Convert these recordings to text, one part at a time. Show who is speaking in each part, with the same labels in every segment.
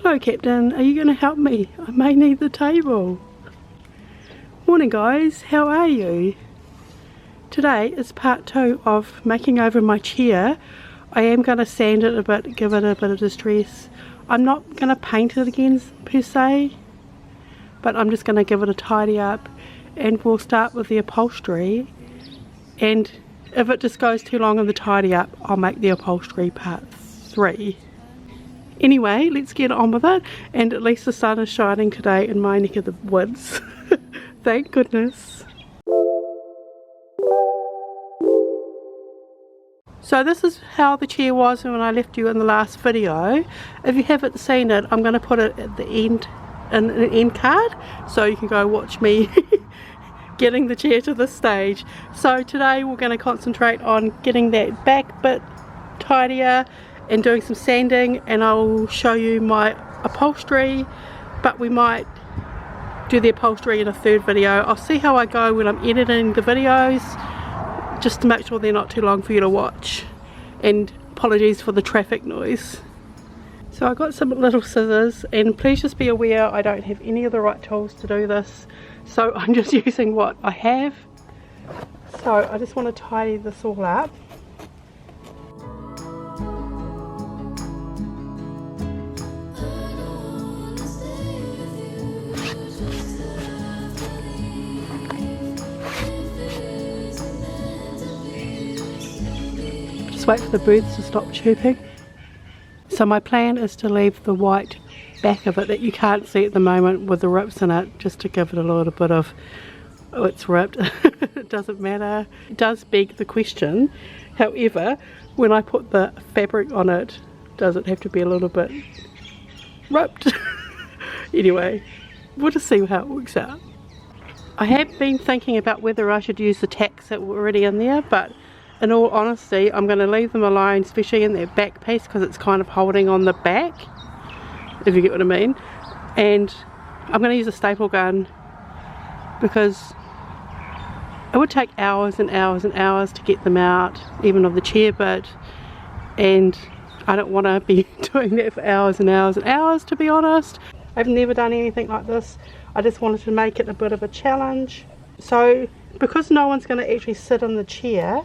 Speaker 1: Hello Captain, are you going to help me? I may need the table. Morning guys, how are you? Today is part 2 of making over my chair. I am going to sand it a bit, give it a bit of distress. I'm not going to paint it again per se, but I'm just going to give it a tidy up, and we'll start with the upholstery, and if it just goes too long in the tidy up, I'll make the upholstery part 3. Anyway, let's get on with it, and at least the sun is shining today in my neck of the woods. Thank goodness. So this is how the chair was when I left you in the last video. If you haven't seen it, I'm going to put it at the end, in an end card, so you can go watch me getting the chair to this stage. So today we're going to concentrate on getting that back bit tidier and doing some sanding, and I'll show you my upholstery, but we might do the upholstery in a third video. I'll see how I go when I'm editing the videos, just to make sure they're not too long for you to watch, and apologies for the traffic noise. So I got some little scissors, and please just be aware I don't have any of the right tools to do this, so I'm just using what I have. So I just want to tidy this all up. Wait for the birds to stop chirping. So my plan is to leave the white back of it that you can't see at the moment with the rips in it, just to give it a little bit of, oh, it's ripped. It doesn't matter. It does beg the question, however, when I put the fabric on it, does it have to be a little bit ripped? Anyway, we'll just see how it works out. I have been thinking about whether I should use the tacks that were already in there, but in all honesty, I'm going to leave them alone, especially in that back piece, because it's kind of holding on the back, if you get what I mean. And I'm going to use a staple gun, because it would take hours and hours and hours to get them out, even of the chair bit, and I don't want to be doing that for hours and hours and hours, to be honest. I've never done anything like this. I just wanted to make it a bit of a challenge. So because no one's going to actually sit in the chair,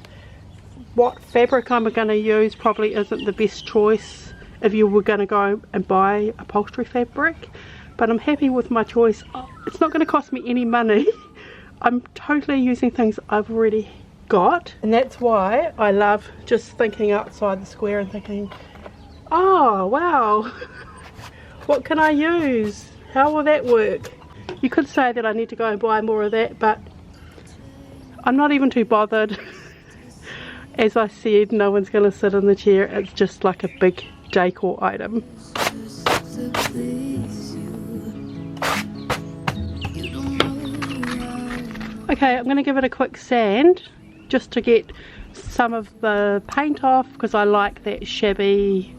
Speaker 1: what fabric I'm going to use probably isn't the best choice if you were going to go and buy upholstery fabric, but I'm happy with my choice. It's not going to cost me any money. I'm totally using things I've already got, and that's why I love just thinking outside the square and thinking, oh wow, what can I use? How will that work? You could say that I need to go and buy more of that, but I'm not even too bothered. As I said, no one's going to sit in the chair. It's just like a big decor item. Okay, I'm going to give it a quick sand just to get some of the paint off, because I like that shabby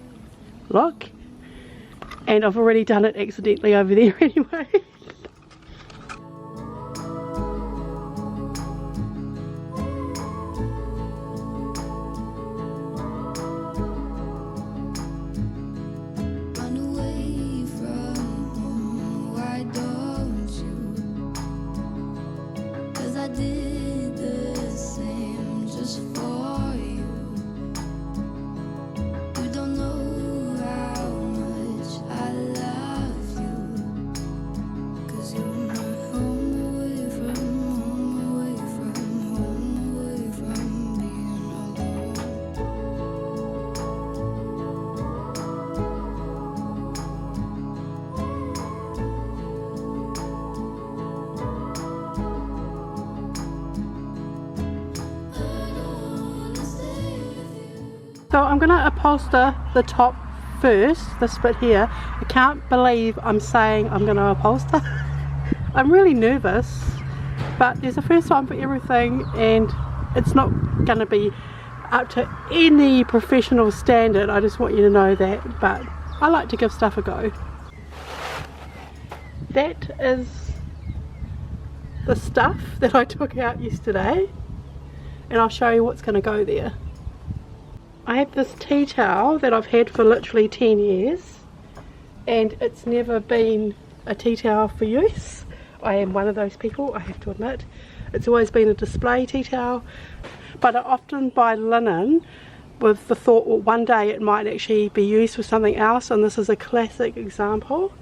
Speaker 1: look. And I've already done it accidentally over there anyway. So I'm going to upholster the top first, this bit here. I can't believe I'm saying I'm going to upholster. I'm really nervous, but there's a first time for everything, and it's not going to be up to any professional standard. I just want you to know that, but I like to give stuff a go. That is the stuff that I took out yesterday, and I'll show you what's going to go there. I have this tea towel that I've had for literally 10 years, and it's never been a tea towel for use. I am one of those people, I have to admit. It's always been a display tea towel, but I often buy linen with the thought, well, one day it might actually be used for something else, and this is a classic example.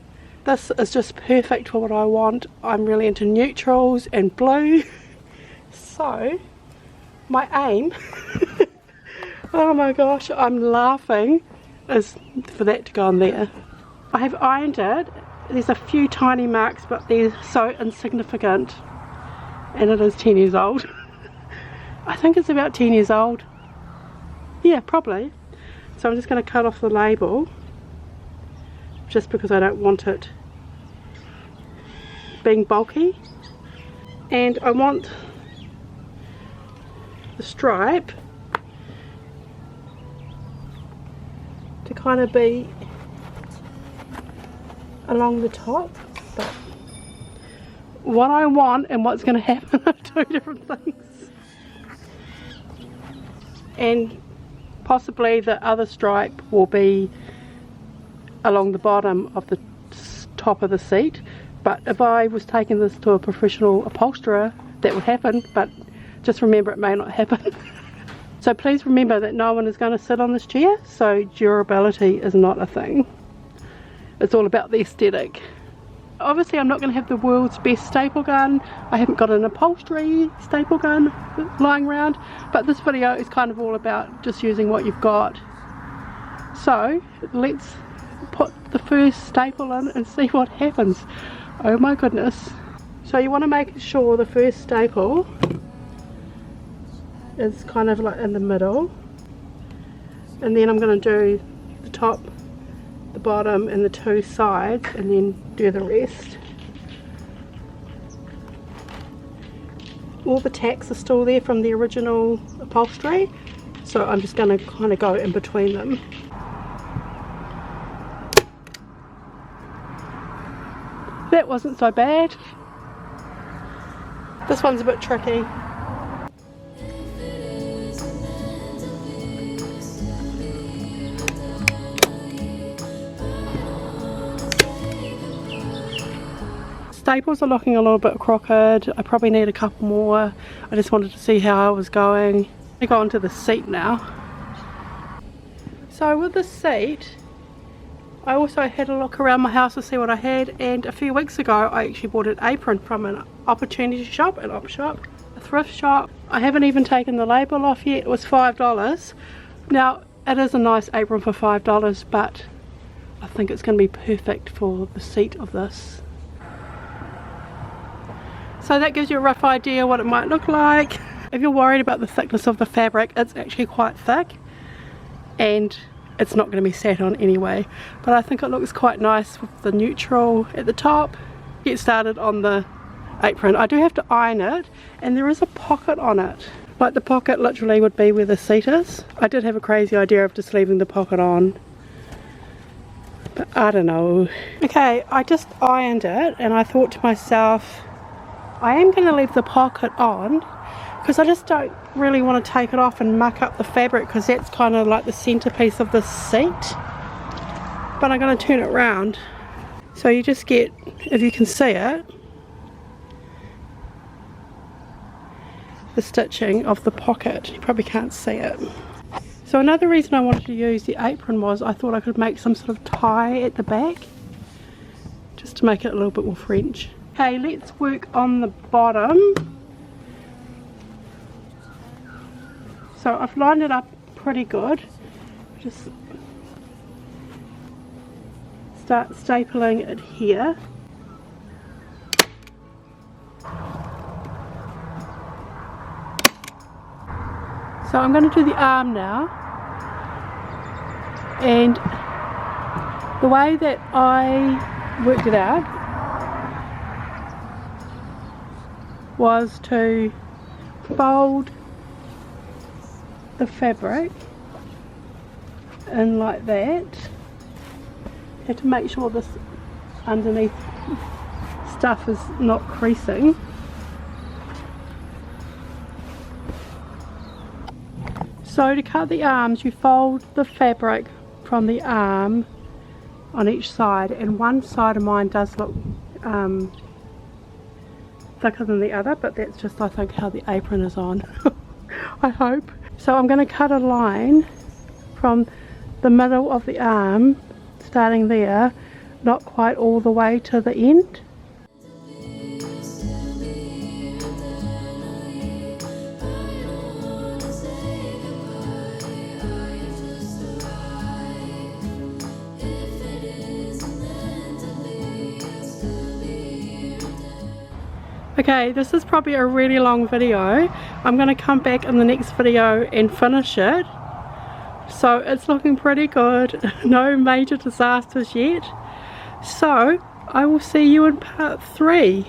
Speaker 1: This is just perfect for what I want. I'm really into neutrals and blue. So, my aim, oh my gosh, I'm laughing, is for that to go on there. I have ironed it. There's a few tiny marks, but they're so insignificant. And it is 10 years old. I think it's about 10 years old. Yeah, probably. So I'm just going to cut off the label, just because I don't want it being bulky. And I want the stripe to kind of be along the top, but what I want and what's going to happen are two different things. And possibly the other stripe will be along the bottom of the top of the seat, but if I was taking this to a professional upholsterer, that would happen, but just remember it may not happen. So please remember that no one is going to sit on this chair, so durability is not a thing. It's all about the aesthetic. Obviously I'm not going to have the world's best staple gun. I haven't got an upholstery staple gun lying around, but this video is kind of all about just using what you've got. So let's put the first staple in and see what happens. Oh my goodness. So you want to make sure the first staple is kind of like in the middle, and then I'm going to do the top, the bottom and the two sides, and then do the rest. All the tacks are still there from the original upholstery, so I'm just going to kind of go in between them. That wasn't so bad. This one's a bit tricky. Staples are looking a little bit crooked. I probably need a couple more. I just wanted to see how I was going. I go onto the seat now. So with the seat, I also had a look around my house to see what I had, and a few weeks ago I actually bought an apron from an opportunity shop, an op shop, a thrift shop. I haven't even taken the label off yet. It was $5. Now it is a nice apron for $5, but I think it's going to be perfect for the seat of this. So that gives you a rough idea what it might look like. If you're worried about the thickness of the fabric, it's actually quite thick and it's not going to be sat on anyway, but I think it looks quite nice with the neutral at the top. Get started on the apron. I do have to iron it, and there is a pocket on it. Like the pocket literally would be where the seat is. I did have a crazy idea of just leaving the pocket on, but I don't know. Okay, I just ironed it and I thought to myself, I am going to leave the pocket on because I just don't really want to take it off and muck up the fabric, because that's kind of like the centerpiece of the seat. But I'm going to turn it around so you just get, if you can see it, the stitching of the pocket. You probably can't see it. So another reason I wanted to use the apron was I thought I could make some sort of tie at the back, just to make it a little bit more French. Okay, let's work on the bottom. So I've lined it up pretty good. Just start stapling it here. So I'm going to do the arm now, and the way that I worked it out was to fold the fabric in like that. Have to make sure this underneath stuff is not creasing. So to cut the arms, you fold the fabric from the arm on each side, and one side of mine does look thicker than the other, but that's just, I think, how the apron is on. I hope. So I'm going to cut a line from the middle of the arm, starting there, not quite all the way to the end. Okay, this is probably a really long video. I'm going to come back in the next video and finish it. So it's looking pretty good. No major disasters yet. So I will see you in part 3.